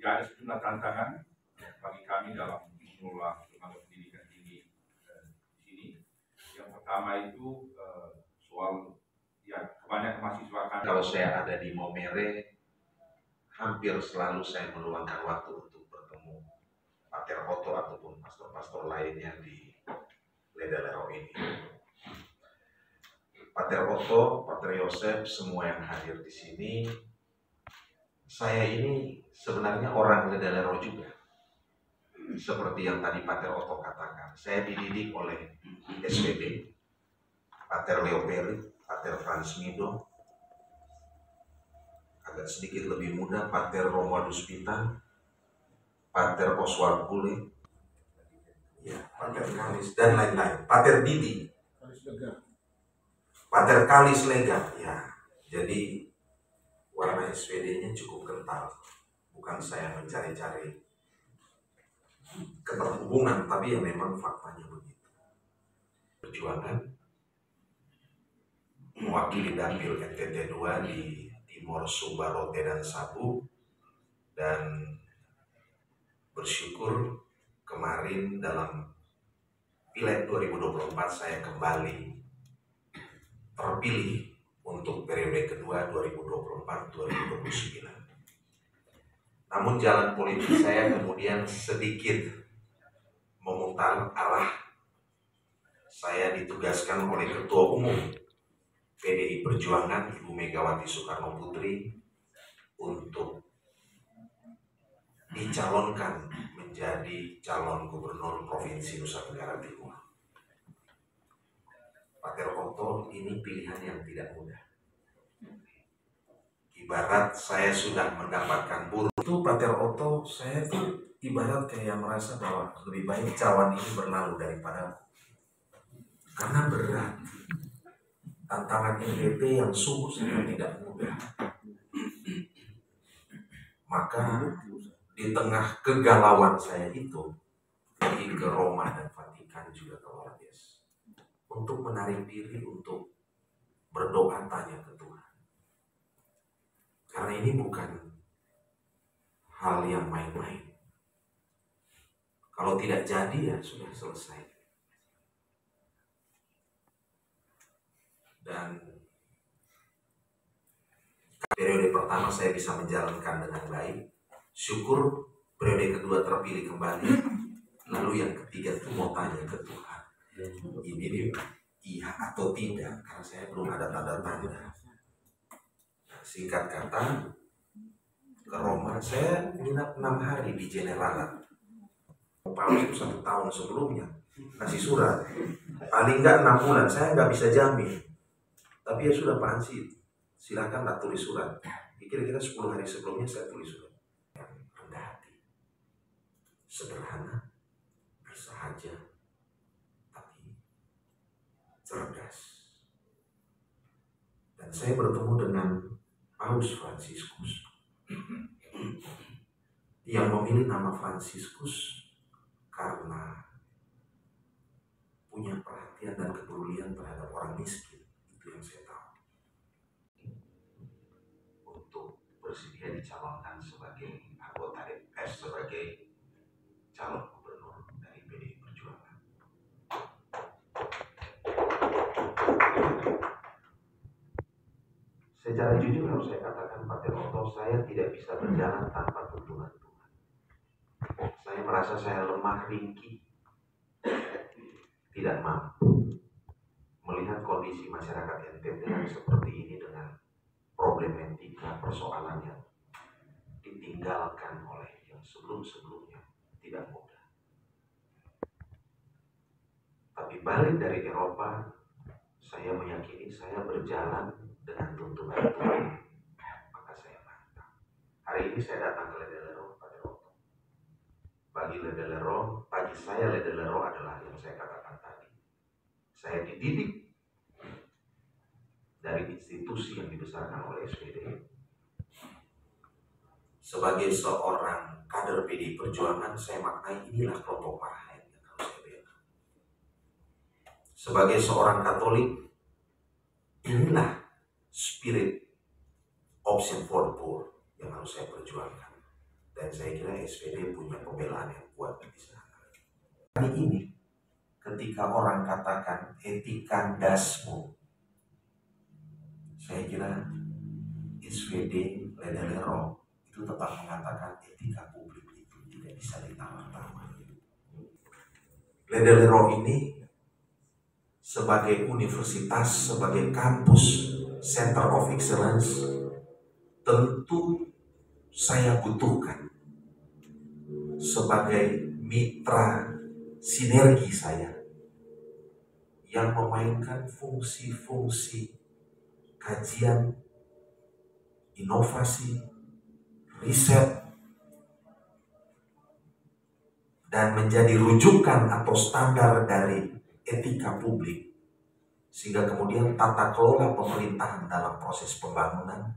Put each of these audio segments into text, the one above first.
juga ada sejumlah tantangan bagi kami dalam mengelola lembaga pendidikan tinggi di sini. Yang pertama itu soal kebanyakan mahasiswa kami. Kalau saya ada di Maumere, hampir selalu saya meluangkan waktu untuk bertemu Pater Otto ataupun pastor-pastor lainnya di Ledelero ini. Pater Otto, Pater Yosef, semua yang hadir di sini, saya ini sebenarnya orang Ledelero juga. Seperti yang tadi Pater Otto katakan, saya dididik oleh SPB, Pater Leo Peri, Pater Frans Mido, agak sedikit lebih muda, Pater Romualdus Pitan, Pater Oswald Bule, ya, Pater Kalis, dan lain-lain, Pater Didi, Pater Kalis Lega, ya. Jadi warna SPD-nya cukup kental. Bukan saya mencari-cari keterhubungan, tapi ya memang faktanya begitu. Perjuangan mewakili dapil NTT 2 di Timor, Sumba, Rote, dan Sabu, dan bersyukur kemarin dalam Pileg 2024 saya kembali terpilih untuk periode kedua 2024-2029. Namun jalan politik saya kemudian sedikit memutar arah. Saya ditugaskan oleh Ketua Umum PDI Perjuangan Ibu Megawati Soekarno Putri untuk dicalonkan menjadi calon gubernur Provinsi Nusa Tenggara Timur. Pater Otto, ini pilihan yang tidak mudah. Ibarat saya sudah mendapatkan buruh. Itu Pater Otto, saya tuh ibarat kayak merasa bahwa lebih baik cawan ini berlalu daripada aku. Karena berat. Tantangan NPP yang sungguh sangat tidak mudah. Maka di tengah kegalauan saya itu, pergi ke Roma dan Vatikan juga ke Lourdes untuk menarik diri untuk berdoa tanya ke Tuhan. Karena ini bukan hal yang main-main. Kalau tidak jadi ya sudah selesai. Dan periode pertama saya bisa menjalankan dengan baik. Syukur periode kedua terpilih kembali. Lalu yang ketiga itu mau tanya ke Tuhan. Ini iya atau tidak, karena saya belum ada tanda-tanda. Singkat kata, ke Roma, saya nginap 6 hari di Generala. Paus itu 1 tahun sebelumnya kasih surat, paling nggak 6 bulan, saya nggak bisa jamin. Tapi ya sudah Pak Hansi, silakanlah tulis surat. Kira-kira 10 hari sebelumnya saya tulis surat. Yang rendah hati, sederhana, bersahaja, tapi cerdas. Dan saya bertemu dengan Paus Fransiskus yang memilih nama Fransiskus karena punya perhatian dan kepedulian terhadap orang miskin. Itu yang saya tahu. Untuk bersedia dicalonkan sebagai anggota DPR, sebagai calon gubernur dari PDI Perjuangan. Secara jujur harus saya katakan, Pater Otto, saya tidak bisa berjalan tanpa tuntunan Tuhan. Saya merasa saya lemah, ringkih, tidak mampu melihat kondisi masyarakat NTT yang seperti ini dengan problematika persoalan yang ditinggalkan oleh yang sebelum-sebelumnya tidak mudah. Tapi balik dari Eropa, saya meyakini saya berjalan dengan tuntunan Tuhan, maka saya mantap. Hari ini saya datang ke Ledelero, Pater Otto. Bagi Ledelero, bagi saya Ledelero adalah yang saya katakan tadi. Saya dididik dari institusi yang dibesarkan oleh SPD. Sebagai seorang kader PDI Perjuangan, saya maknai inilah kelompok Parahyan yang harus saya bela. Sebagai seorang Katolik, inilah spirit option for the poor yang harus saya perjuangkan. Dan saya kira SPD punya pembelaan yang kuat di sana. Hari ini, ketika orang katakan etika dasmu, saya kira SPD Lederero itu tetap mengatakan etika publik itu tidak bisa ditawar-tawar. Lederero ini sebagai universitas, sebagai kampus, Center of Excellence, tentu saya butuhkan sebagai mitra sinergi saya yang memainkan fungsi-fungsi kajian, inovasi, riset, dan menjadi rujukan atau standar dari etika publik, sehingga kemudian tata kelola pemerintahan dalam proses pembangunan,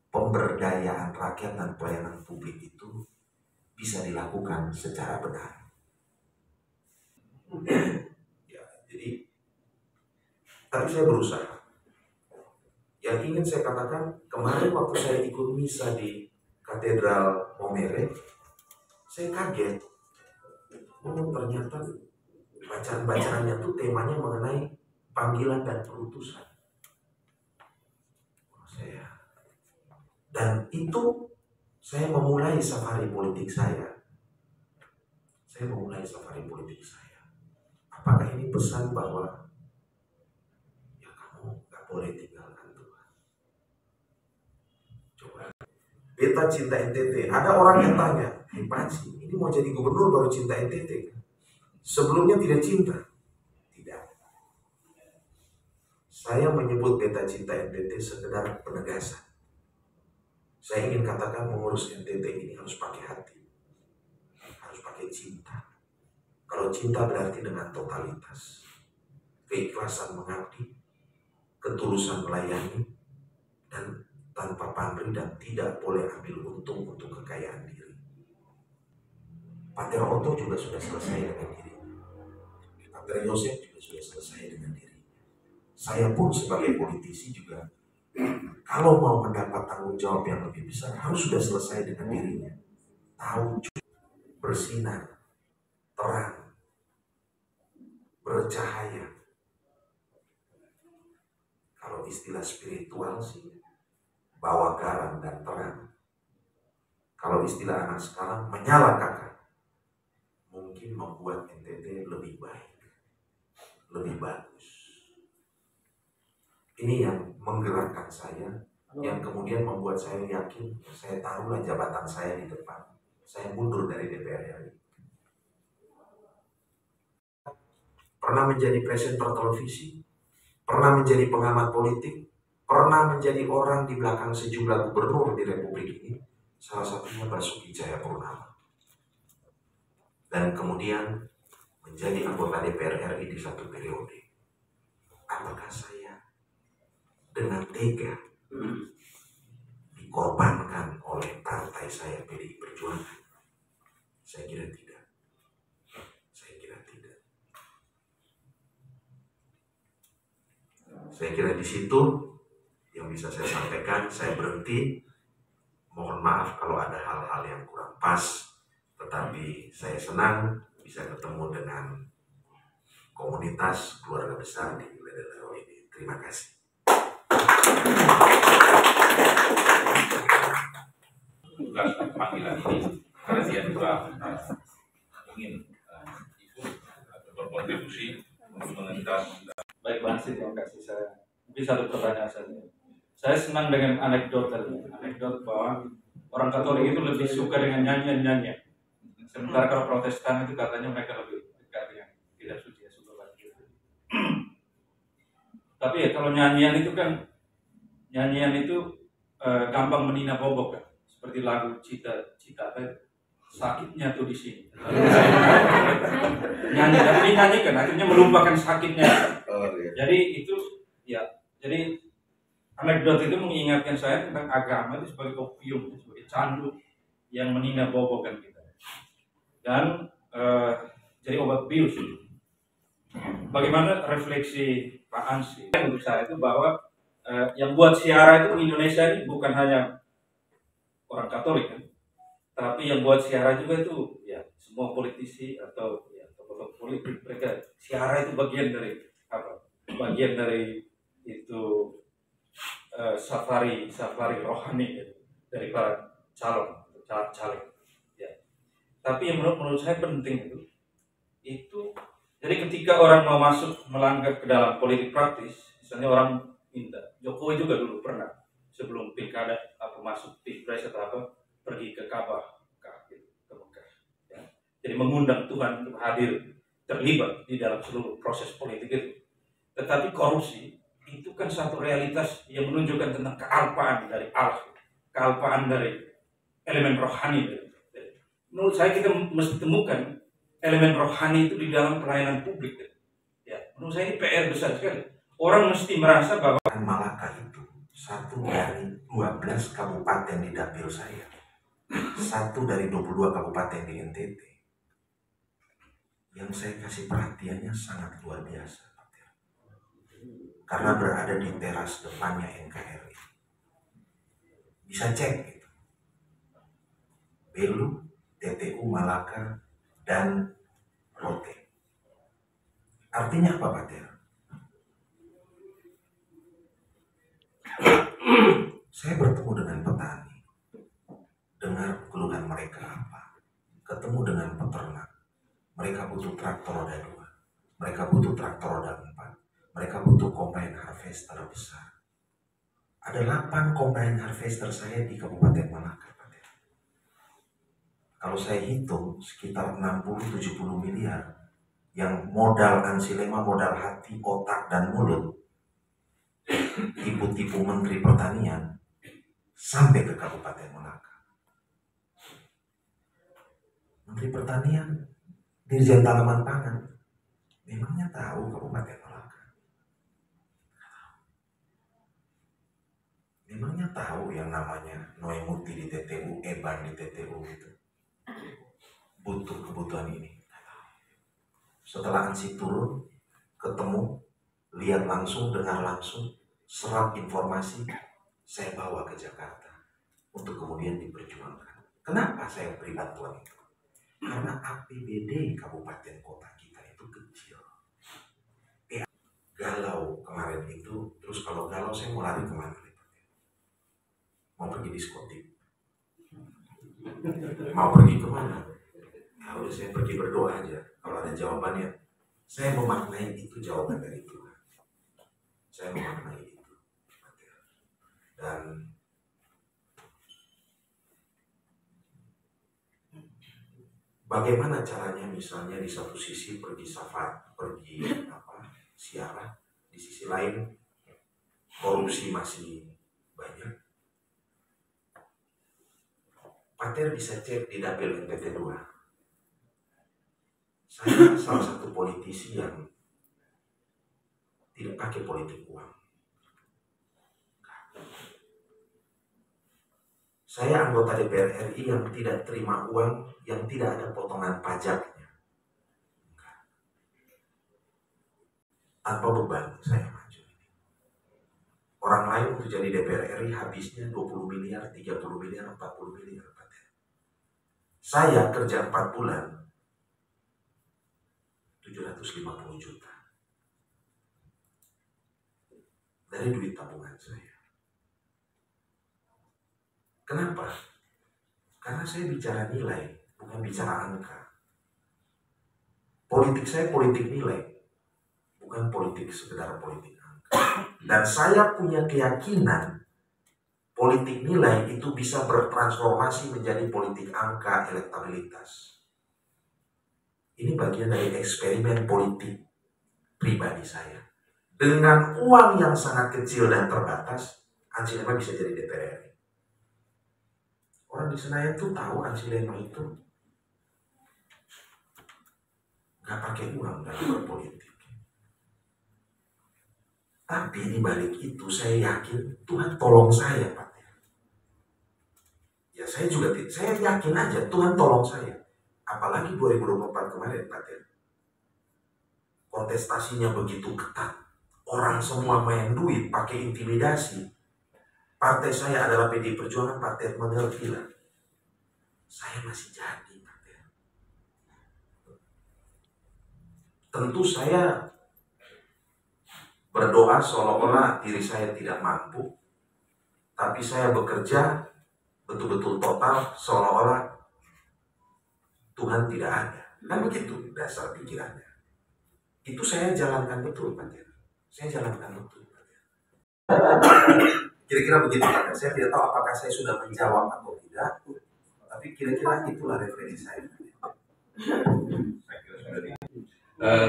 pemberdayaan rakyat dan pelayanan publik itu bisa dilakukan secara benar. Ya, jadi, tapi saya berusaha. Yang ingin saya katakan, kemarin waktu saya ikut misa di Katedral Momere, saya kaget. Oh, ternyata bacaan-bacaannya tuh temanya mengenai panggilan dan perutusan. Dan itu saya memulai safari politik saya. Apakah ini pesan bahwa ya kamu gak boleh tinggalkan Tuhan? Coba. Beta cinta NTT. Ada orang yang tanya, Panji, ini mau jadi gubernur baru cinta NTT? Sebelumnya tidak cinta? Tidak. Saya menyebut beta cinta NTT sekedar penegasan. Saya ingin katakan mengurus NTT ini harus pakai hati, harus pakai cinta. Kalau cinta berarti dengan totalitas, keikhlasan mengabdi, ketulusan melayani, dan tanpa pamrih dan tidak boleh ambil untung untuk kekayaan diri. Pater Otto juga sudah selesai dengan diri. Pater Yosef juga sudah selesai dengan diri. Saya pun sebagai politisi juga, kalau mau mendapat tanggung jawab yang lebih besar, harus sudah selesai dengan dirinya. Tahu, bersinar, terang, bercahaya. Kalau istilah spiritual sih, bawa garam dan terang. Kalau istilah anak sekarang, menyala kakak. Mungkin membuat NTT lebih baik, lebih bagus. Ini yang menggerakkan saya, yang kemudian membuat saya yakin, saya taruhlah jabatan saya di depan. Saya mundur dari DPR RI. Pernah menjadi presenter televisi, pernah menjadi pengamat politik, pernah menjadi orang di belakang sejumlah gubernur di Republik ini, salah satunya Basuki Cahayapurnama. Dan kemudian menjadi anggota DPR RI di satu periode. Apakah saya dengan tega dikorbankan oleh partai saya PDI Perjuangan? Saya kira tidak. Saya kira di situ yang bisa saya sampaikan. Saya berhenti. Mohon maaf kalau ada hal-hal yang kurang pas, tetapi saya senang bisa ketemu dengan komunitas keluarga besar di Lederero ini. Terima kasih. Tugas panggilan ini karena dia juga ingin ikut atau berkontribusi untuk mengentas. Baik, Bang Sin, terima kasih. Saya mungkin satu pertanyaan saja. Saya senang dengan anekdot bahwa orang Katolik itu lebih suka dengan nyanyian-nyanyian. Sementara kalau Protestan itu katanya mereka lebih dekat dengan tidak suci, ya suka banget. Tapi ya kalau nyanyian itu gampang menina bobok kan. Seperti lagu Cita sakitnya tuh di sini. Nyanyi dan dinyanyikan akhirnya melupakan sakitnya. Jadi itu ya, jadi anekdot itu mengingatkan saya tentang agama itu sebagai opium, sebagai candu yang menina bobokan kita. Dan jadi obat bius. Bagaimana refleksi Pak Ansi untuk saya itu bahwa yang buat siara itu Indonesia ini bukan hanya orang Katolik kan, Tapi yang buat siara juga itu ya semua politisi atau ya tokoh politik, mereka siara itu bagian dari apa? Bagian dari itu safari rohani gitu, dari para caleg. Ya. Tapi yang menurut saya penting itu jadi ketika orang mau masuk melangkah ke dalam politik praktis, misalnya orang minta, Jokowi juga dulu pernah sebelum pilkada apa masuk pilpres atau apa pergi ke Ka'bah ke Mekah, ya. Jadi mengundang Tuhan untuk hadir terlibat di dalam seluruh proses politik itu. Tetapi korupsi itu kan satu realitas yang menunjukkan tentang kealpaan dari Allah, kealpaan dari elemen rohani. Menurut saya kita mesti temukan elemen rohani itu di dalam pelayanan publik. Ya, menurut saya ini PR besar sekali. Orang mesti merasa bahwa Malaka itu satu dari 12 kabupaten di dapil saya, satu dari 22 kabupaten di NTT. Yang saya kasih perhatiannya sangat luar biasa, karena berada di teras depannya NKRI. Bisa cek gitu. Belu, TTU Malaka, dan Rote. Artinya apa, Pak Ter? Saya bertemu dengan petani, dengar keluhan mereka apa, ketemu dengan peternak. Mereka butuh traktor roda 2, mereka butuh traktor roda 4, mereka butuh combine harvester besar. Ada 8 combine harvester saya di Kabupaten Malaka. Kalau saya hitung sekitar 60-70 miliar yang modal ansilema, modal hati, otak, dan mulut, tipu-tipu Menteri Pertanian sampai ke Kabupaten Malaka. Menteri Pertanian, Dirjen Tanaman Pangan, memangnya tahu Kabupaten Malaka? Memangnya tahu yang namanya Noemuti di TTU, Eban di TTU itu butuh kebutuhan ini? Setelah ANSI turun, ketemu, lihat langsung, dengar langsung, serap informasi, saya bawa ke Jakarta untuk kemudian diperjuangkan. Kenapa saya beri bantuan itu? Karena APBD kabupaten kota kita itu kecil. Galau kemarin itu, terus kalau galau saya mau lari kemana? Mau pergi diskotik? Mau pergi kemana? Ya udah, saya pergi berdoa aja. Kalau ada jawabannya, saya memaknai itu jawaban dari Tuhan. Saya memaknai itu. Dan bagaimana caranya misalnya di satu sisi pergi safar, pergi siarah, di sisi lain korupsi masih banyak. Pater bisa cek di dapil NTT 2. Saya salah satu politisi yang tidak pakai politik uang. Saya anggota DPR RI yang tidak terima uang, yang tidak ada potongan pajaknya. Tanpa beban saya maju. Orang lain untuk jadi DPR RI habisnya 20 miliar, 30 miliar, 40 miliar. Saya kerja 4 bulan, 750 juta. Dari duit tabungan saya. Kenapa? Karena saya bicara nilai, bukan bicara angka. Politik saya politik nilai, bukan politik sekedar politik angka. Dan saya punya keyakinan politik nilai itu bisa bertransformasi menjadi politik angka, elektabilitas. Ini bagian dari eksperimen politik pribadi saya. Dengan uang yang sangat kecil dan terbatas, Ansilema bisa jadi DPR. Orang di Senayan tuh tahu Ansilema itu nggak pakai uang dalam berpolitik. Tapi di balik itu saya yakin Tuhan tolong saya, Pak. Ya saya yakin aja Tuhan tolong saya. Apalagi 2024 kemarin, Pak. Kontestasinya begitu ketat. Orang semua main duit, pakai intimidasi. Partai saya adalah PDI Perjuangan, partai mengerti lah. saya masih jadi. Tentu saya berdoa seolah-olah diri saya tidak mampu, tapi saya bekerja betul-betul total seolah-olah Tuhan tidak ada. Kan begitu dasar pikirannya. Itu saya jalankan betul, Pak. Saya jalankan betul. Kira-kira begitu, Pak. Saya tidak tahu apakah saya sudah menjawab atau tidak, tapi kira-kira itulah referensi saya.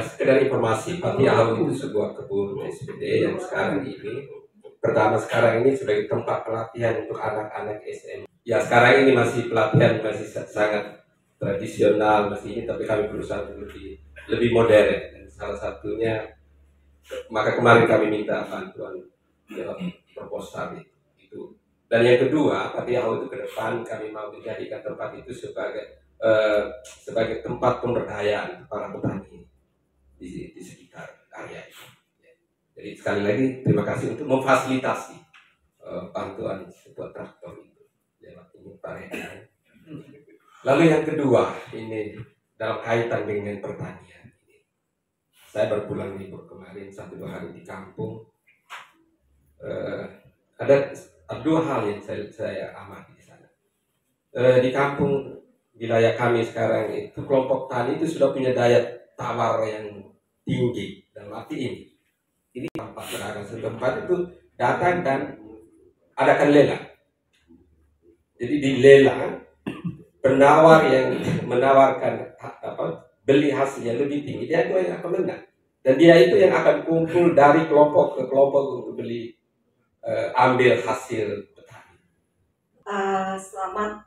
Sekedar informasi, Pati Ahau itu sebuah kebun SPD yang sekarang ini sekarang ini sebagai tempat pelatihan untuk anak-anak SMA. Ya sekarang ini masih pelatihan masih sangat tradisional masih ini, tapi kami berusaha untuk lebih modern. Dan salah satunya, maka kemarin kami minta bantuan proposal itu. Dan yang kedua, Pati Ahau itu ke depan kami mau menjadikan tempat itu sebagai tempat pemberdayaan para petani di sekitar area itu. Jadi sekali lagi terima kasih untuk memfasilitasi bantuan sebuah traktor itu lewat ini Pak Rekan. Lalu yang kedua ini dalam kaitan dengan pertanian ini, saya berpulang libur kemarin 1-2 hari di kampung. Ada 2 hal yang saya amati di sana. Di kampung wilayah kami sekarang itu kelompok tani itu sudah punya daya tawar yang tinggi dalam arti ini. Ini tempat setempat itu datang dan adakan lelang. Jadi dilelang, penawar yang menawarkan beli hasilnya lebih tinggi, dia itu yang akan menang. Dan dia itu yang akan kumpul dari kelompok ke kelompok untuk beli ambil hasil petani. Selamat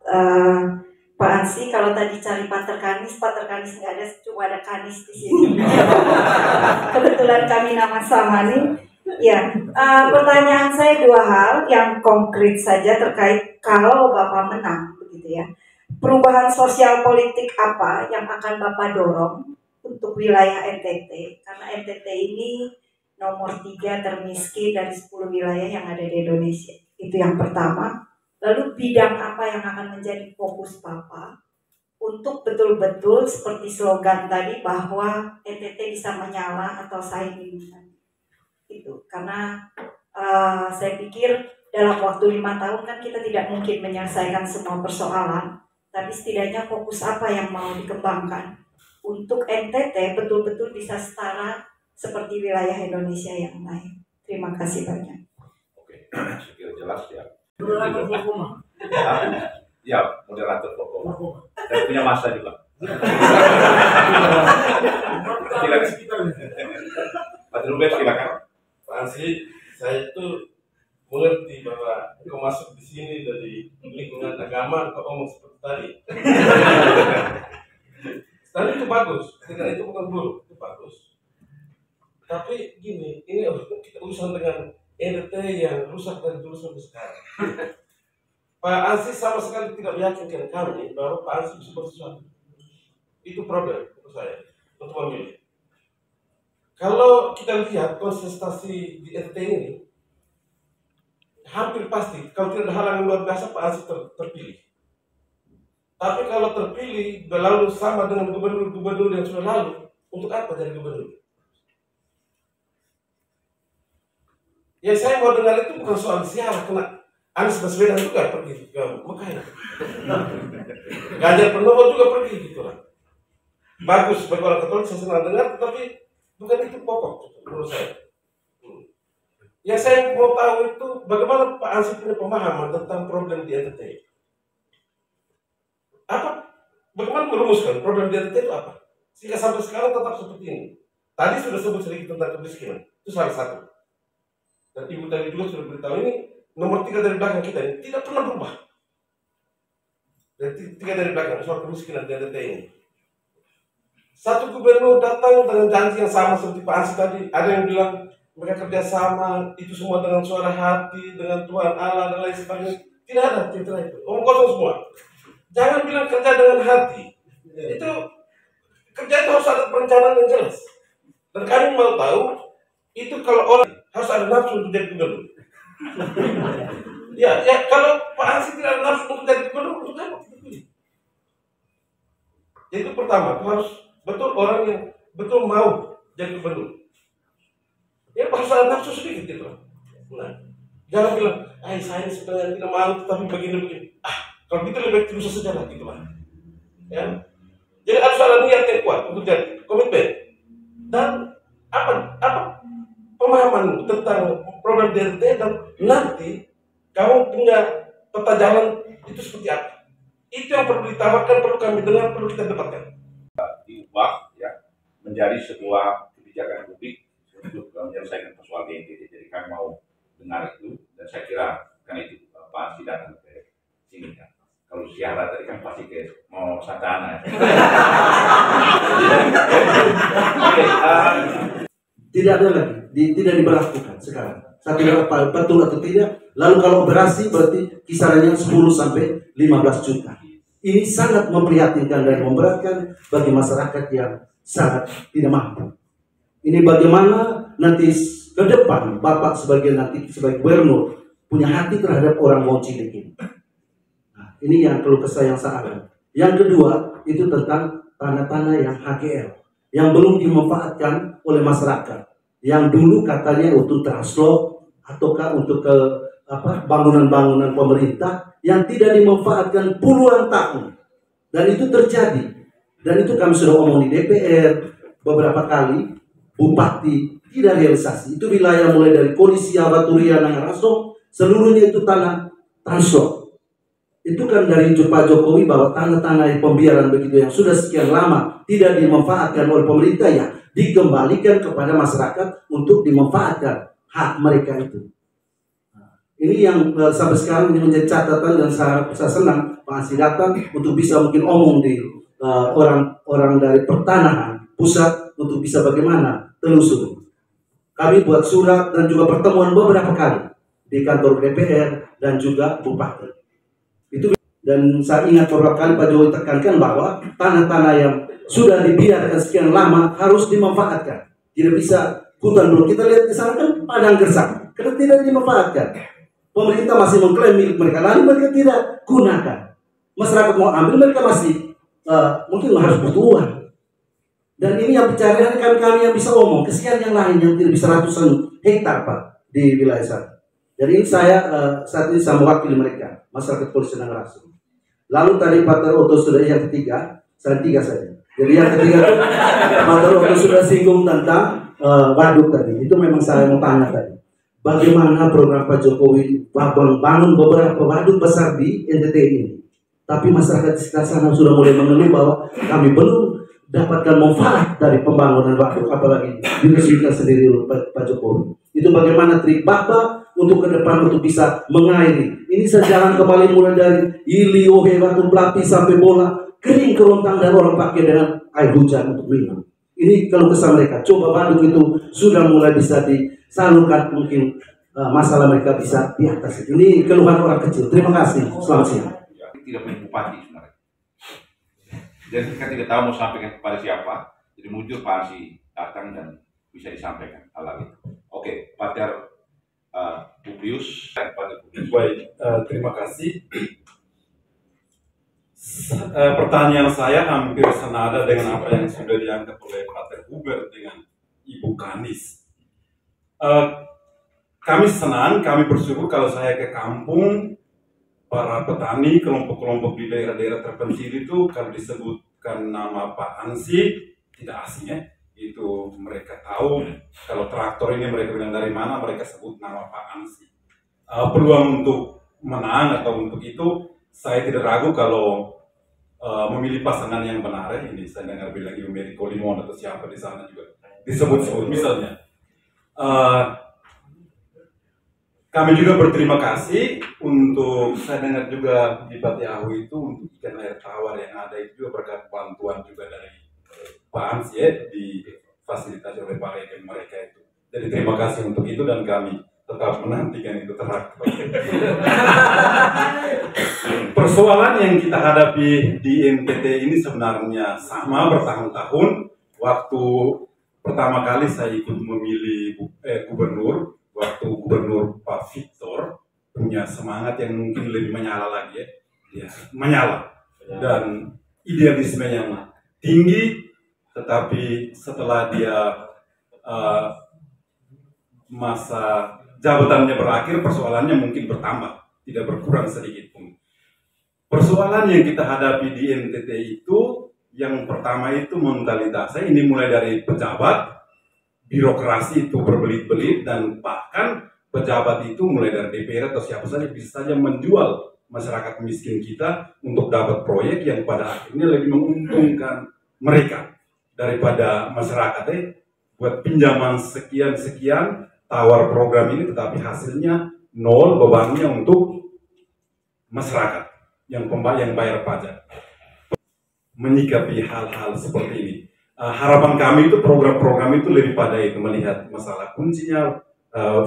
Pak Ansi, kalau tadi cari Pater Kanis nggak ada, cuma ada Kanis di sini. Kebetulan kami nama sama nih. Ya, pertanyaan saya 2 hal yang konkret saja terkait kalau Bapak menang, begitu ya. Perubahan sosial politik apa yang akan Bapak dorong untuk wilayah NTT? Karena NTT ini nomor 3 termiskin dari 10 wilayah yang ada di Indonesia. Itu yang pertama. Lalu bidang apa yang akan menjadi fokus Bapak untuk betul-betul seperti slogan tadi bahwa NTT bisa menyala atau shining itu. Karena saya pikir dalam waktu 5 tahun kan kita tidak mungkin menyelesaikan semua persoalan, tapi setidaknya fokus apa yang mau dikembangkan untuk NTT betul-betul bisa setara seperti wilayah Indonesia yang lain. Terima kasih banyak. Oke, sekiranya jelas ya. Ya, moderator pokok. Dan punya masa juga. Silakan. Pak Rubet, silakan. Pak Ansi, saya itu mengerti bahwa kau masuk di sini dari lingkungan agama, kau ngomong seperti tadi. Tadi itu bagus, ketika itu bukan buruk, itu bagus. Tapi gini, ini kita urusan dengan NTT yang rusak dari dulu sampai sekarang. Pak Ansi sama sekali tidak meyakinkan kami bahwa Pak Ansi bisa bersesuatu. Itu problem untuk saya, untuk memilih. Kalau kita lihat konsentrasi di NTT ini, hampir pasti kalau tidak ada halangan luar biasa Pak Ansi terpilih. Tapi kalau terpilih berlalu sama dengan gubernur-gubernur yang sudah lalu, untuk apa jadi gubernur? Ya saya mau dengar itu bukan soal siapa, kena Anies Baswedan juga pergi ke Mekah. Ganjar Pranowo juga pergi gitu lah. Bagus bagi orang Katolik, saya senang dengar, tapi bukan itu pokok menurut saya. Ya saya mau tahu itu bagaimana Pak Ansi punya pemahaman tentang problem di NTT. Bagaimana merumuskan problem di NTT itu apa? Sehingga sampai sekarang tetap seperti ini. Tadi sudah sebut sedikit tentang kemiskinan, itu salah satu. Dan Ibu tadi juga sudah beritahu ini nomor 3 dari belakang kita ini tidak pernah berubah. Dan 3 dari belakang soal kemiskinan di NTT ini. Satu gubernur datang dengan janji yang sama seperti Pak Ansi tadi. Ada yang bilang mereka kerjasama itu semua dengan suara hati, dengan Tuhan Allah dan lain sebagainya. Tidak ada cerita itu. Omong kosong semua. Jangan bilang kerja dengan hati. Itu kerja itu harus ada perencanaan yang jelas. Dan kami mau tahu itu kalau orang harus ada nafsu untuk jadi gubernur. Ya kalau Pak Ansi tidak ada nafsu untuk jadi gubernur, untuk apa kita pilih? pertama itu harus betul orang yang betul mau jadi gubernur. Ya harus ada nafsu sedikit gitu. Nah, jangan bilang, saya ini sebenarnya tidak mau, tapi begini. Kalau gitu lebih baik bisa sejarah gitu lah. Ya. Jadi harus ada niat yang kuat untuk jadi komitmen. Dan apa pemahaman tentang program DRT dan nanti kamu punya peta jalan itu seperti apa? Itu yang perlu ditawarkan, perlu kami dengar, perlu kita debatkan. Diubah ya menjadi sebuah kebijakan publik untuk menyelesaikan persoalan DNTT. Jadi kami mau dengar itu, dan saya kira karena itu pasti datang ke sini kan. Kalau siaran tadi kan pasti mau satana. Tidak ada lagi, tidak diberlakukan sekarang. Saya tidak tahu betul atau tidak. Lalu kalau operasi berarti kisarannya 10 sampai 15 juta. Ini sangat memprihatinkan dan memberatkan bagi masyarakat yang sangat tidak mampu. Ini bagaimana nanti ke depan Bapak sebagai gubernur punya hati terhadap orang Wong Cilik ini. Nah, ini yang keluh kesah yang saya ada. Yang kedua itu tentang tanah-tanah yang HGL yang belum dimanfaatkan oleh masyarakat. Yang dulu katanya untuk translok ataukah untuk ke bangunan-bangunan pemerintah yang tidak dimanfaatkan puluhan tahun. Dan itu terjadi. Dan itu kami sudah omong di DPR beberapa kali. Bupati tidak realisasi. Itu wilayah mulai dari Kolisia, Baturia, Nangarasong, seluruhnya itu tanah translok. Itu kan dari Pak Jokowi bahwa tanah-tanah pembiaran begitu yang sudah sekian lama tidak dimanfaatkan oleh pemerintah ya dikembalikan kepada masyarakat untuk dimanfaatkan hak mereka itu. Ini yang sampai sekarang ini menjadi catatan dan saya senang Pak Ansy datang untuk bisa mungkin omong di orang dari pertanahan pusat untuk bisa bagaimana telusur. Kami buat surat dan juga pertemuan beberapa kali di kantor DPR dan juga Bupati. Itu dan saya ingat beberapa kali Pak Jokowi tekankan bahwa tanah-tanah yang sudah dibiarkan sekian lama harus dimanfaatkan. Tidak bisa hutan dulu. Kita lihat di sana kan padang gersang, karena tidak dimanfaatkan. Pemerintah masih mengklaim milik mereka, lalu mereka tidak gunakan. Masyarakat mau ambil, mereka masih mungkin harus butuh uang. Dan ini yang bicara kami yang bisa omong, kesian yang lain yang tidak bisa ratusan hektar Pak di wilayah sana. Jadi saya saat ini sama wakil mereka, masyarakat Polisi Nangarasong. Lalu tadi Pak Oto sudah yang ketiga, saya tiga saja. Jadi yang ketiga itu Pak Oto sudah singgung tentang waduk tadi. Itu memang saya mau tanya tadi. Bagaimana program Pak Jokowi bangun beberapa waduk besar di NTT ini. Tapi masyarakat di sekitar sana sudah mulai mengeluh bahwa kami belum dapatkan manfaat dari pembangunan waduk, apalagi diresmikan sendiri oleh Pak Jokowi. Itu bagaimana trik Bapak untuk ke depan untuk bisa mengairi. Ini sejalan kembali mulai dari Ili, Ohe, Batu Pelapis sampai Bola, kering kerontang dan orang pakai dengan air hujan untuk minum. Ini kalau kesal mereka. Coba waduk itu sudah mulai bisa disalurkan, mungkin masalah mereka bisa diatasi. Ini keluhan orang kecil. Terima kasih. Selamat siang. Tidak punya bupati sebenarnya. Jadi kita tidak tahu mau sampaikan kepada siapa. Jadi muncul Pak Ansy datang dan bisa disampaikan hal itu. Oke, Pater Publius. Baik, terima kasih. Pertanyaan saya hampir senada dengan apa yang sudah diangkat oleh Pater Hubert dengan Ibu Kanis. Kami senang, kami bersyukur kalau saya ke kampung, para petani, kelompok-kelompok di daerah-daerah terpencil itu kalau disebutkan nama Pak Ansy tidak asing ya. Itu mereka tahu kalau traktor ini mereka bilang dari mana, mereka sebut nama Pak Ansy. Peluang untuk menang atau untuk itu saya tidak ragu kalau memilih pasangan yang benar. Ini saya dengar bilang Ibu Mary Kolimon atau siapa di sana juga disebut-sebut misalnya. Kami juga berterima kasih untuk, saya dengar juga di Pati Ahu itu untuk ikan air tawar yang ada itu juga berkat bantuan juga dari Pak Ansy ya, difasilitasi oleh Pak Regen mereka itu. Jadi terima kasih untuk itu dan kami tetap menantikan itu terakhir. Persoalan yang kita hadapi di NTT ini sebenarnya sama bertahun-tahun. Waktu pertama kali saya ikut memilih gubernur, waktu gubernur Pak Victor punya semangat yang mungkin lebih menyala lagi ya menyala dan idealisme yang tinggi, tetapi setelah dia masa jabatannya berakhir, persoalannya mungkin bertambah, tidak berkurang sedikit pun. Persoalan yang kita hadapi di NTT itu, yang pertama itu mentalitasnya, ini mulai dari pejabat, birokrasi itu berbelit-belit, dan bahkan pejabat itu mulai dari DPR atau siapa saja bisa saja menjual masyarakat miskin kita untuk dapat proyek yang pada akhirnya lebih menguntungkan mereka daripada masyarakatnya. Buat pinjaman sekian-sekian, tawar program ini, tetapi hasilnya nol, bebannya untuk masyarakat yang bayar pajak. Menyikapi hal-hal seperti ini, harapan kami itu program-program itu lebih pada itu, melihat masalah kuncinya,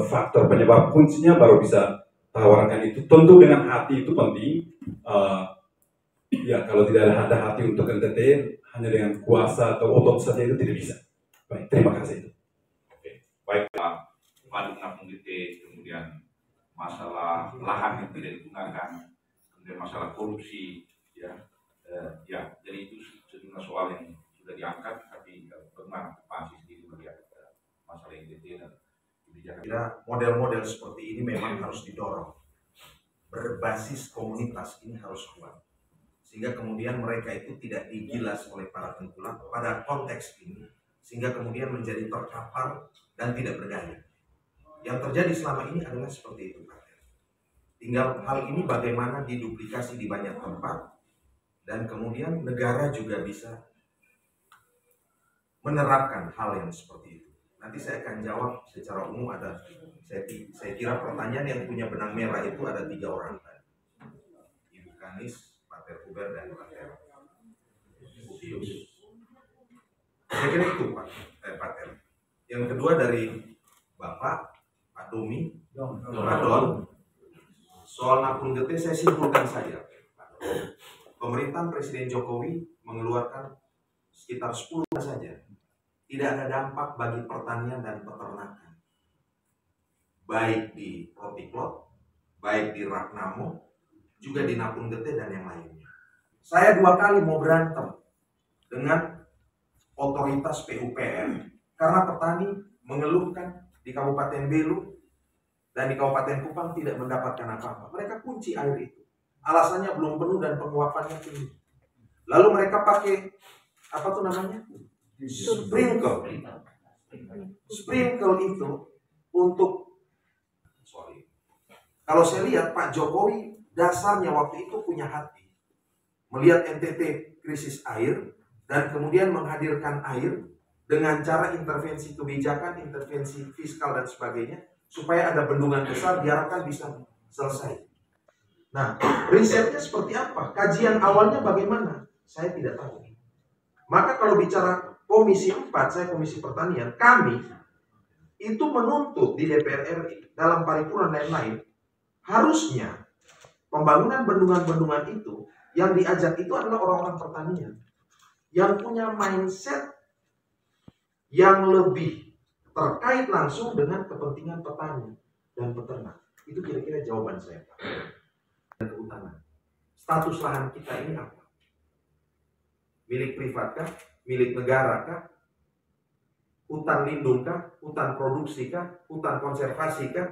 faktor penyebab kuncinya, baru bisa tawarkan itu. Tentu dengan hati itu penting. Ya, kalau tidak ada hati untuk NTT, hanya dengan kuasa atau otot saja itu tidak bisa. Baik, terima kasih. Oke, baik Pak. Waduk Napung Gede, kemudian masalah lahan yang tidak digunakan, kemudian masalah korupsi, ya, jadi itu sejumlah soal yang sudah diangkat, tapi bagaimana Pak Ansi sendiri melihat masalah NTT dan kebijakan? Kira model-model seperti ini memang harus didorong. Berbasis komunitas ini harus kuat, sehingga kemudian mereka itu tidak digilas oleh para tengkulak pada konteks ini, sehingga kemudian menjadi terkapar dan tidak berdaya. Yang terjadi selama ini adalah seperti itu, Pak. Tinggal hal ini bagaimana diduplikasi di banyak tempat, dan kemudian negara juga bisa menerapkan hal yang seperti itu. Nanti saya akan jawab secara umum. Saya kira pertanyaan yang punya benang merah itu ada 3 orang tadi. Ibu Kanis, Pak Terhuber, dan Pak Ter. Saya kira itu Pak Ter. Yang kedua dari Bapak, Pak Domi, Pak Don. Soal Napung Gede saya simpulkan saja. Pemerintahan Presiden Jokowi mengeluarkan sekitar 10 saja. Tidak ada dampak bagi pertanian dan peternakan. Baik di Protiklot, baik di Ragnamo, juga di Napung Gede dan yang lainnya. Saya 2 kali mau berantem dengan otoritas PUPR karena petani mengeluhkan di Kabupaten Belu dan di Kabupaten Kupang tidak mendapatkan apa-apa. Mereka kunci air itu. Alasannya belum penuh dan penguapannya tinggi. Lalu mereka pakai apa tuh namanya? Sprinkle. Sprinkle itu untuk kalau saya lihat Pak Jokowi dasarnya waktu itu punya hati. Melihat NTT krisis air dan kemudian menghadirkan air dengan cara intervensi kebijakan, intervensi fiskal dan sebagainya supaya ada bendungan besar diharapkan bisa selesai. Nah, risetnya seperti apa? Kajian awalnya bagaimana? Saya tidak tahu. Maka kalau bicara Komisi 4, saya Komisi Pertanian, kami itu menuntut di DPR RI dalam paripurna dan lain-lain, harusnya pembangunan bendungan-bendungan itu yang diajak itu adalah orang-orang pertanian yang punya mindset yang lebih terkait langsung dengan kepentingan petani dan peternak. Itu kira-kira jawaban saya, Pak. Dan kehutanan. Status lahan kita ini apa? Milik privat kah? Milik negara kah? Hutan lindung kah? Hutan produksi kah? Hutan konservasi kah?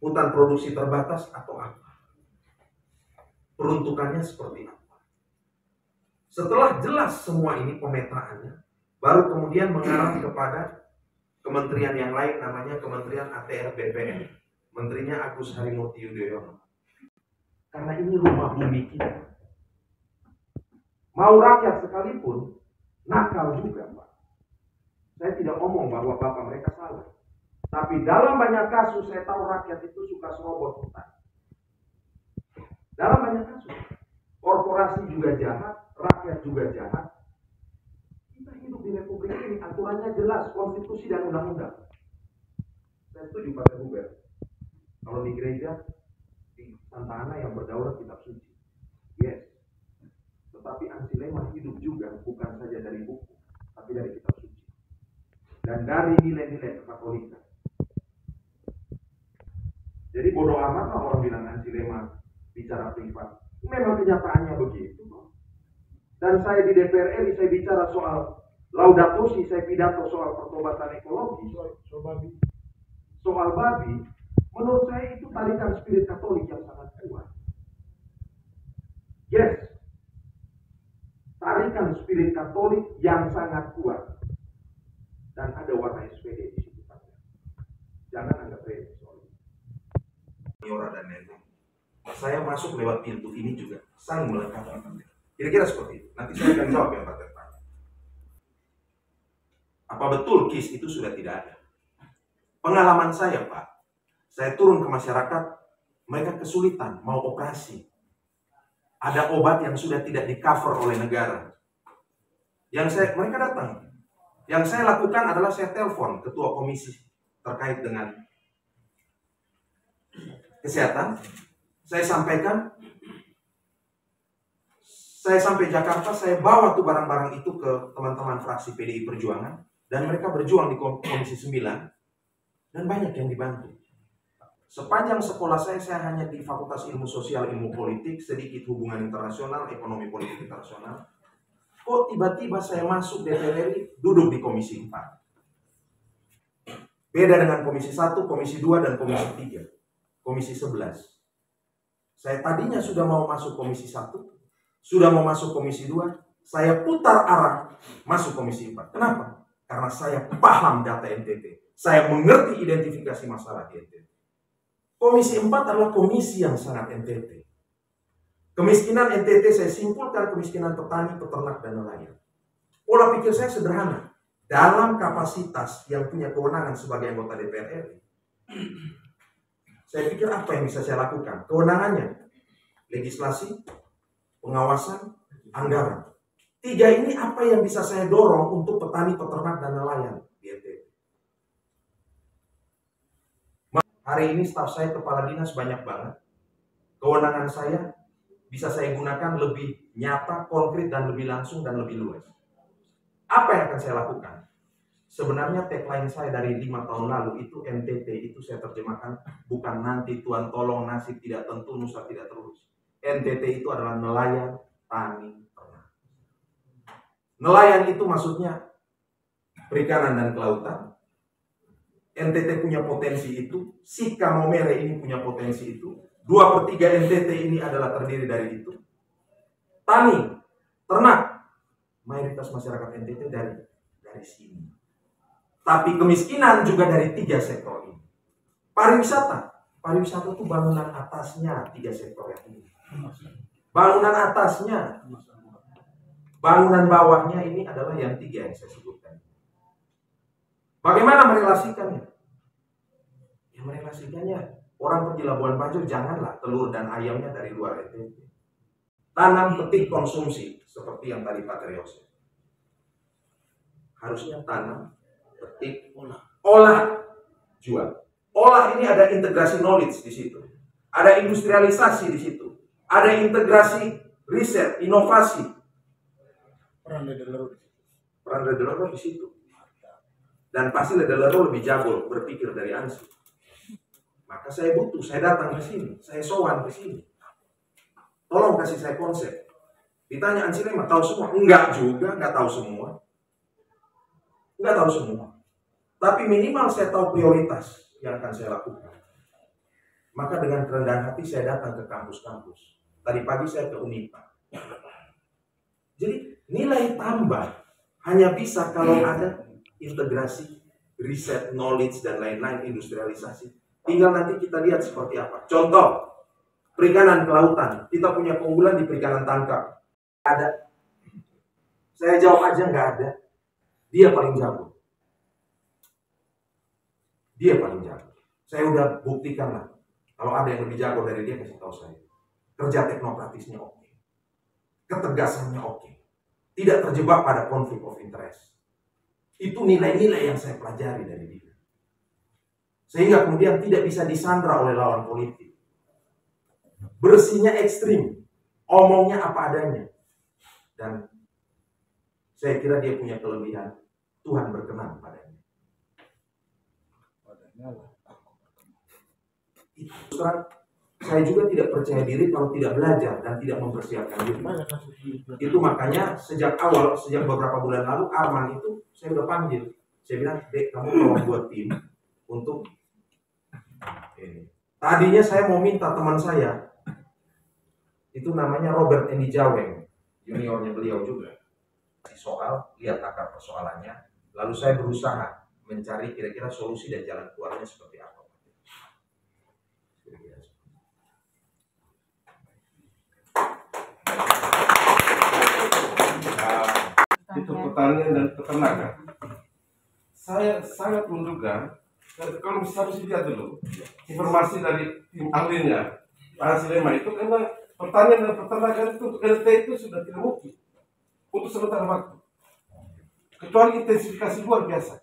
Hutan produksi terbatas atau apa? Peruntukannya seperti apa? Setelah jelas semua ini pemetaannya, baru kemudian mengarah kepada kementerian yang lain, namanya Kementerian ATR BPN. Menterinya Agus Harimurti Yudhoyono. Karena ini rumah bumi kita. Mau rakyat sekalipun nakal juga, Pak. Saya tidak ngomong bahwa bapak mereka salah. Tapi dalam banyak kasus saya tahu rakyat itu suka serobot hutan. Dalam banyak kasus. Korporasi juga jahat, rakyat juga jahat. Kita hidup di republik ini, aturannya jelas, konstitusi dan undang-undang. Saya setuju Pak Huber. Kalau di gereja, di Santa Ana yang berdaulat kitab suci. Yes. Tetapi Ansilema hidup juga bukan saja dari buku, tapi dari kitab suci. Dan dari nilai-nilai kekatolikan. Jadi bodoh amat lah orang bilang Ansilema bicara privat. Memang kenyataannya begitu. Dan saya di DPR RI, saya bicara soal Laudato Si, saya pidato soal pertobatan ekologi, soal babi. Menurut saya itu tarikan spirit Katolik yang sangat kuat. Yes, tarikan spirit Katolik yang sangat kuat. Dan ada warna SPD di situ. Jangan anggap remeh soal itu. Dan lain-lain. Saya masuk lewat pintu ini juga saling melengkapi. Kira-kira seperti itu. Nanti saya akan jawab yang Pak tanya. Apa betul KIS itu sudah tidak ada? Pengalaman saya, Pak, saya turun ke masyarakat, mereka kesulitan mau operasi. Ada obat yang sudah tidak di-cover oleh negara. Mereka datang. Yang saya lakukan adalah saya telepon ketua komisi terkait dengan kesehatan. Saya sampaikan, saya sampai Jakarta, saya bawa tuh barang-barang itu ke teman-teman fraksi PDI Perjuangan, dan mereka berjuang di Komisi 9, dan banyak yang dibantu. Sepanjang sekolah saya hanya di Fakultas Ilmu Sosial, Ilmu Politik, sedikit hubungan internasional, ekonomi politik internasional. Kok tiba-tiba saya masuk DPR RI, duduk di Komisi 4. Beda dengan Komisi 1, Komisi 2, dan Komisi 3. Komisi 11. Saya tadinya sudah mau masuk Komisi 1, sudah mau masuk Komisi 2, saya putar arah masuk Komisi 4. Kenapa? Karena saya paham data NTT. Saya mengerti identifikasi masalah di NTT. Komisi 4 adalah komisi yang sangat NTT. Kemiskinan NTT saya simpulkan kemiskinan petani, peternak, dan nelayan. Pola pikir saya sederhana. Dalam kapasitas yang punya kewenangan sebagai anggota DPR RI, saya pikir apa yang bisa saya lakukan? Kewenangannya, legislasi, pengawasan, anggaran. 3 ini apa yang bisa saya dorong untuk petani, peternak, dan nelayan di NTT. Hari ini staf saya kepala dinas banyak banget. Kewenangan saya bisa saya gunakan lebih nyata, konkret, dan lebih langsung, dan lebih luas. Apa yang akan saya lakukan? Sebenarnya tagline saya dari 5 tahun lalu itu NTT itu saya terjemahkan bukan nanti Tuhan tolong nasib tidak tentu nusa tidak terurus. NTT itu adalah nelayan, tani, ternak. Nelayan itu maksudnya perikanan dan kelautan. NTT punya potensi itu, Sika Momere ini punya potensi itu. 2/3 NTT ini adalah terdiri dari itu. Tani, ternak, mayoritas masyarakat NTT dari sini. Tapi kemiskinan juga dari 3 sektor ini. Pariwisata itu bangunan atasnya 3 sektor yang ini. Bangunan atasnya, bangunan bawahnya ini adalah yang 3 yang saya sebutkan. Bagaimana merelasikannya? Ya merelasikannya. Orang pergi Labuan Bajo, janganlah telur dan ayamnya dari luar NTT. Tanam, petik, konsumsi. Seperti yang tadi Pak Trios. Harusnya tanam, petik, olah, jual. Olah ini ada integrasi knowledge di situ. Ada industrialisasi di situ. Ada integrasi riset, inovasi. Peran Ledelero di situ. Dan pasti Ledelero lebih jago berpikir dari Ansi. Maka saya datang ke sini, saya sowan ke sini. Tolong kasih saya konsep. Ditanya Ansi Lema, tahu semua? Enggak juga, enggak tahu semua. Enggak tahu semua. Tapi minimal saya tahu prioritas yang akan saya lakukan. Maka dengan kerendahan hati saya datang ke kampus-kampus. Tadi pagi saya ke Unipa. Jadi nilai tambah hanya bisa kalau ada integrasi, riset, knowledge, dan lain-lain, industrialisasi. Tinggal nanti kita lihat seperti apa. Contoh, perikanan kelautan. Kita punya keunggulan di perikanan tangkap. Ada. Saya jawab aja nggak ada. Dia paling jago. Dia paling jago. Saya udah buktikan lah. Kalau ada yang lebih jago dari dia, kasih tahu saya. Kerja teknokratisnya oke. Ketegasannya oke. Tidak terjebak pada konflik of interest. Itu nilai-nilai yang saya pelajari dari dia. Sehingga kemudian tidak bisa disandra oleh lawan politik. Bersihnya ekstrim. Omongnya apa adanya. Dan saya kira dia punya kelebihan. Tuhan berkenan padanya. Itu saya juga tidak percaya diri kalau tidak belajar dan tidak mempersiapkan diri. Itu makanya sejak awal, sejak beberapa bulan lalu, Arman itu saya udah panggil. Saya bilang, Dek, kamu tolong buat tim untuk ini. Tadinya saya mau minta teman saya, itu namanya Robert Endi Jaweng, juniornya beliau juga. Soal, lihat akar persoalannya, lalu saya berusaha mencari kira-kira solusi dan jalan keluarnya seperti apa. Itu pertanian dan peternakan. Saya sangat menduga, kalau harus dilihat dulu informasi dari tim ahlinya Pak Silema itu, karena pertanian dan peternakan itu untuk LT itu sudah tidak mungkin untuk sementara waktu, kecuali intensifikasi luar biasa.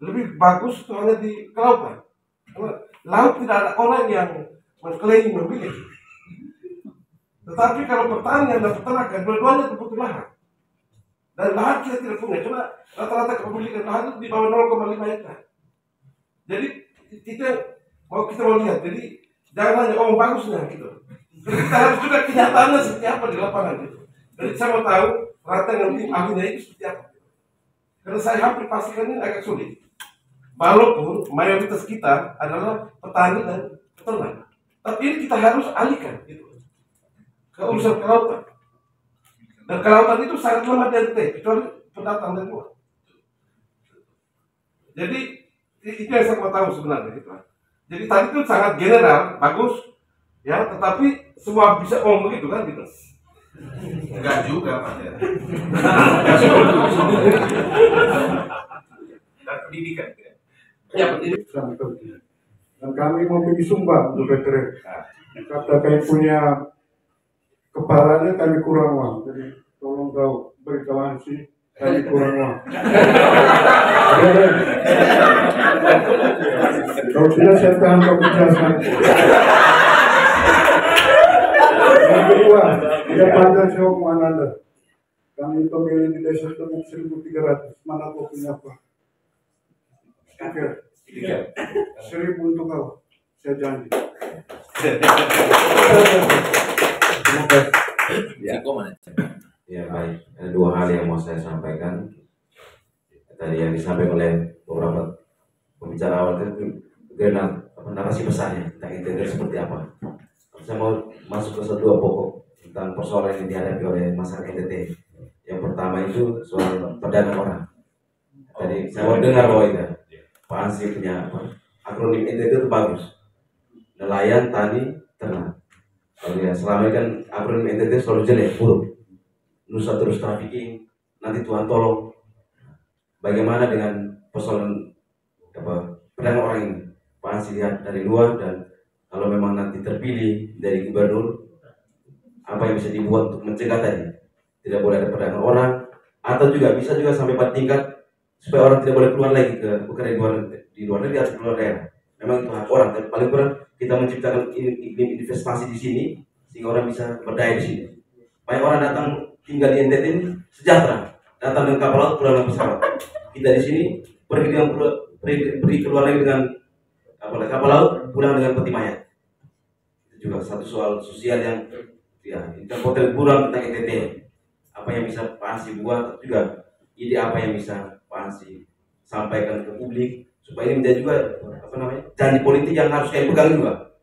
Lebih bagus itu hanya di kelautan, karena laut tidak ada orang yang mengklaim memiliki. Tetapi kalau pertanian dan peternakan, dua-duanya kebutuhan lahan. Dan lahan kita tidak punya, karena rata-rata kepemilikan lahan itu di bawah 0,5 hektar. Jadi kita mau lihat, jadi jangan hanya omong bagusnya gitu. Jadi kita harus juga kenyataannya seperti apa di lapangan gitu. Jadi saya mau tahu rata dengan tim ahlinya itu seperti apa. Karena saya hampir pastikan ini agak sulit. Walaupun mayoritas kita adalah petani dan peternak, tapi ini kita harus alihkan gitu ke urusan kelautan. Dan kelautan itu sangat lemah dari kecuali pendatang dari luar. Jadi itu yang saya mau tahu sebenarnya gitu. Jadi tadi itu sangat general, bagus, ya, tetapi semua bisa ngomong begitu kan gitu. Enggak juga Pak. Dan pendidikan. Ya, pendidikan. Dan kami mau pergi sumbang untuk PTRI. Kata kami punya kepalanya kami kurang uang, jadi tolong kau beritahu sih kami kurang uang. Kalau tidak saya tahan kau menjelaskan. Yang kedua, tidak pandang saya omongan Anda. Kami pemilih di desa Temuk 1.300. Mana kau punya apa? Oke. 1.000 untuk kau. Saya janji. Ya baik, ada dua hal yang mau saya sampaikan. Tadi yang disampaikan oleh beberapa pembicara awal itu narasi besarnya tentang integritas seperti apa. Saya mau masuk ke dua pokok tentang persoalan yang dihadapi oleh masyarakat NTT. Yang pertama itu soal perdagangan orang. Tadi saya mau dengar bahwa itu Pak Ansi punya akronim NTT itu bagus. Nelayan, tani, ternak. Kalau ya selama ini kan akronim NTT selalu jelek, buruk. Nusa terus trafficking, nanti Tuhan tolong. Bagaimana dengan persoalan perdagangan orang ini? Pak Ansi lihat dari luar, dan kalau memang nanti terpilih dari gubernur, apa yang bisa dibuat untuk mencegah tadi? Tidak boleh ada perdagangan orang, atau juga bisa juga sampai pada tingkat supaya orang tidak boleh keluar lagi ke bekerja di luar negeri atau keluar daerah. Memang itu hak orang, tapi paling kurang kita menciptakan iklim investasi di sini sehingga orang bisa berdaya di sini. Banyak orang datang tinggal di NTT ini sejahtera, datang dengan kapal laut, pulang dengan pesawat. Kita di sini pergi keluar lagi dengan kapal laut, pulang dengan peti mayat. Itu juga satu soal sosial yang ya kita potret buram tentang NTT. Apa yang bisa Pak Ansi buat, juga ide apa yang bisa Pak Ansi sampaikan ke publik supaya ini menjadi juga janji politik yang harus kayak pegang juga.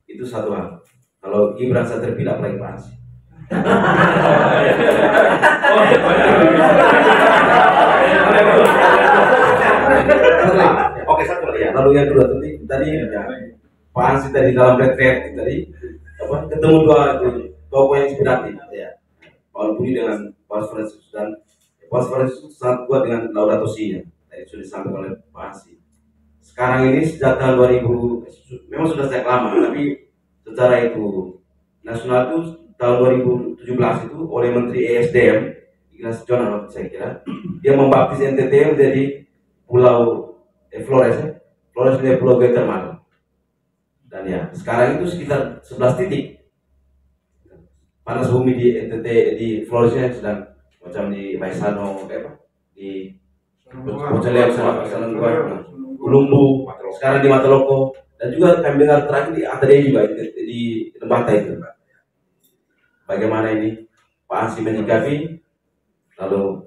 Itu satu hal. Kalau Gibran saya terpilih, apalagi Pak Ansi. Oke, satu lagi ya. Lalu yang kedua tadi ya, Pak Ansi tadi dalam retret tadi ketemu dua tokoh yang inspiratif ya. Paul Budi dengan Paul Francis, dan Paul Francis sangat kuat dengan Laudato Si-nya. Tadi sudah disampaikan oleh Pak Ansi. Sekarang ini sejak tahun 2000 memang sudah sejak lama, tapi secara itu nasional itu tahun 2017 itu oleh Menteri ESDM Ignas Jonan, saya kira dia membaptis NTT menjadi Pulau Flores menjadi Pulau Geotermal. Dan ya sekarang itu sekitar 11 titik panas bumi di NTT di Flores-nya sedang macam di Maisano di Bocalem sama Ulumbu, sekarang di Mataloko. Dan juga kami dengar terakhir di ATD juga di Lembata itu. Bagaimana ini Pak Ansi menyikapi? Lalu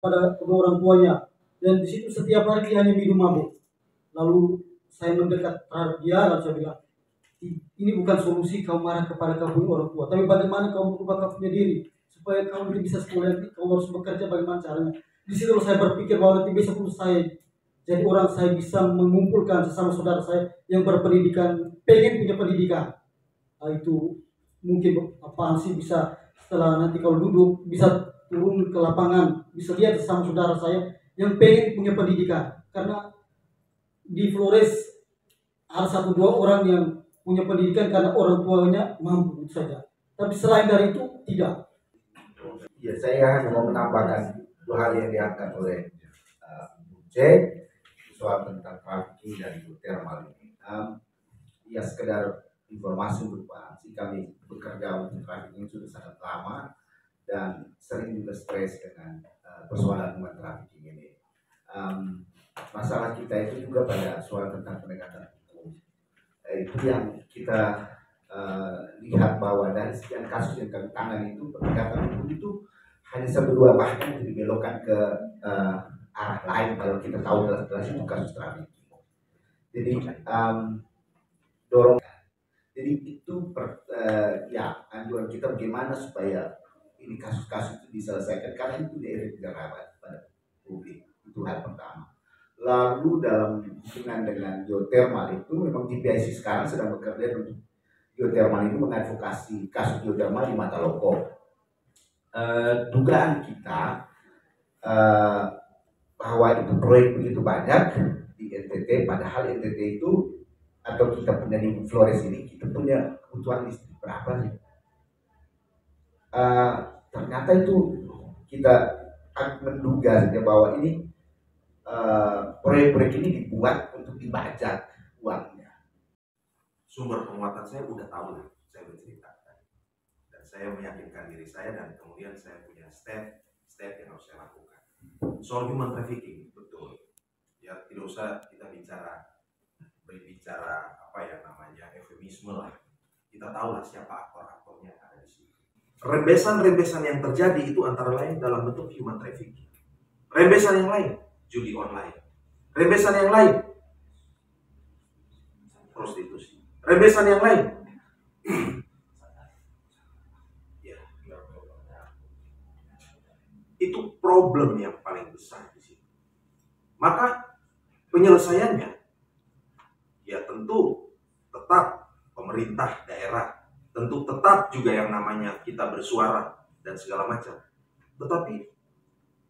pada kedua orang tuanya, dan di situ setiap hari dia hanya minum mabuk. Lalu saya mendekat terhadap dia dan saya bilang, ini bukan solusi kau marah kepada kau punya orang tua, tapi bagaimana kau merubah kau punya diri supaya kau bisa sekolah, kau harus bekerja, bagaimana caranya. Di situ saya berpikir bahwa nanti besok saya jadi orang, saya bisa mengumpulkan sesama saudara saya yang berpendidikan, pengen punya pendidikan. Nah, itu mungkin apaan sih bisa setelah nanti kalau duduk bisa turun ke lapangan, bisa lihat sesama saudara saya yang pengen punya pendidikan. Karena di Flores ada 1-2 orang yang punya pendidikan karena orang tuanya mampu saja. Tapi selain dari itu tidak. Ya, saya hanya mau menambahkan 2 hal yang diangkat oleh Bu C soal tentang trafficking dan geothermal ini. Ya, sekedar informasi untuk Pak Ansi, kami bekerja untuk trafficking sudah sangat lama dan sering juga stres dengan persoalan trafficking ini. Masalah kita itu juga pada soal tentang penegakan hukum. Itu yang kita lihat bahwa dari sekian kasus yang kami tangani itu penegakan hukum itu hanya 1-2, bahkan dibelokkan ke arah lain kalau kita tahu jelas itu kasus trafficking. Jadi dorong. Jadi itu ya anjuran kita bagaimana supaya ini kasus-kasus itu diselesaikan karena itu efek jerawat pada publik. Itu hal pertama. Lalu dalam hubungan dengan geothermal itu memang GPIC sekarang sedang bekerja untuk geothermal itu mengadvokasi kasus geothermal di Mataloko. Dugaan kita bahwa itu proyek begitu banyak di NTT, padahal NTT itu atau kita punya di Flores ini kita punya kebutuhan listrik berapa sih? Ternyata itu kita menduga saja bahwa ini proyek-proyek ini dibuat untuk dibajak uangnya. Sumber penguatan saya udah tahu, saya berceritakan dan saya meyakinkan diri saya dan kemudian saya punya step yang harus saya lakukan. Soal human trafficking, betul ya, tidak usah kita berbicara apa ya namanya eufemisme lah, kita tahu lah siapa aktor-aktornya yang ada di sini. Rembesan-rembesan yang terjadi itu antara lain dalam bentuk human trafficking, rembesan yang lain judi online, rembesan yang lain prostitusi, rembesan yang lain itu problem yang paling besar di sini. Maka penyelesaiannya ya tentu tetap pemerintah daerah, tentu tetap juga yang namanya kita bersuara dan segala macam. Tetapi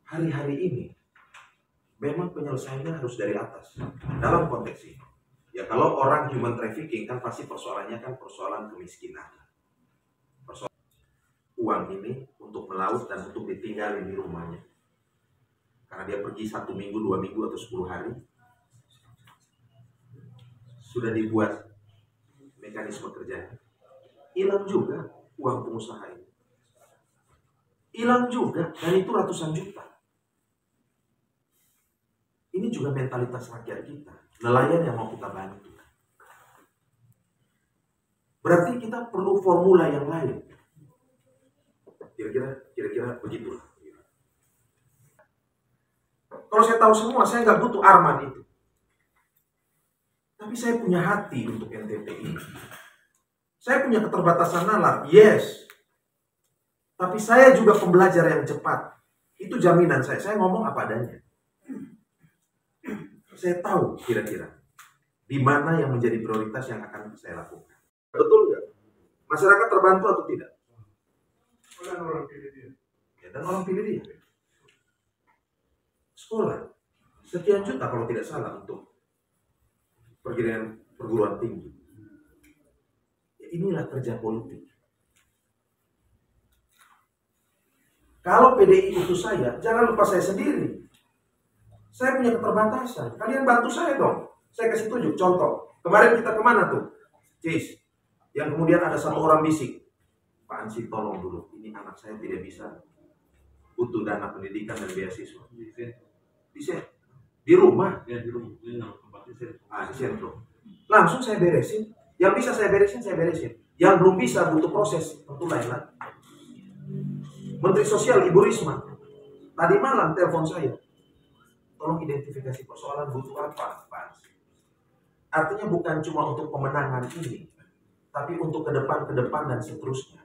hari-hari ini memang penyelesaiannya harus dari atas. Dalam konteks ini, ya kalau orang human trafficking kan pasti persoalannya kan persoalan kemiskinan. Persoalan uang ini untuk melaut dan untuk ditinggal di rumahnya. Karena dia pergi 1 minggu, 2 minggu atau 10 hari. Sudah dibuat mekanisme kerja. Hilang juga uang pengusaha ini. Hilang juga, dan itu ratusan juta. Ini juga mentalitas rakyat kita, nelayan yang mau kita bantu. Berarti kita perlu formula yang lain. Kira-kira begitulah. Kalau saya tahu semua, saya nggak butuh Arman itu. Tapi saya punya hati untuk NTT ini. Saya punya keterbatasan nalar, yes. Tapi saya juga pembelajar yang cepat. Itu jaminan saya. Saya ngomong apa adanya. Saya tahu kira-kira di mana yang menjadi prioritas yang akan saya lakukan. Betul nggak? Masyarakat terbantu atau tidak? Dan orang pilih dia. Ya, dan orang pilih dia. Sekolah sekian juta kalau tidak salah untuk perguruan tinggi. Ya, inilah kerja politik. Kalau PDI utus saya, jangan lupa saya sendiri. Saya punya keterbatasan. Kalian bantu saya dong. Saya kasih tunjuk contoh. Kemarin kita kemana tuh? Cis. Yang kemudian ada 1 orang bisik. Pak Ansi tolong dulu. Ini anak saya tidak bisa. Butuh dana pendidikan dan beasiswa. Di rumah. Ya, di rumah. Di sentro. Lalu langsung saya beresin. Yang bisa saya beresin, saya beresin. Yang belum bisa butuh proses, tentu lain lagi. Menteri Sosial Ibu Risma tadi malam telepon saya, tolong identifikasi persoalan butuh apa, Pak. Artinya bukan cuma untuk pemenangan ini, tapi untuk ke depan dan seterusnya.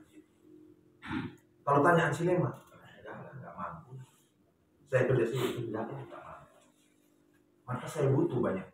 Kalau tanya Ansilema, nggak mampu. Saya kerja sendiri, nggak mampu. Maka saya butuh banyak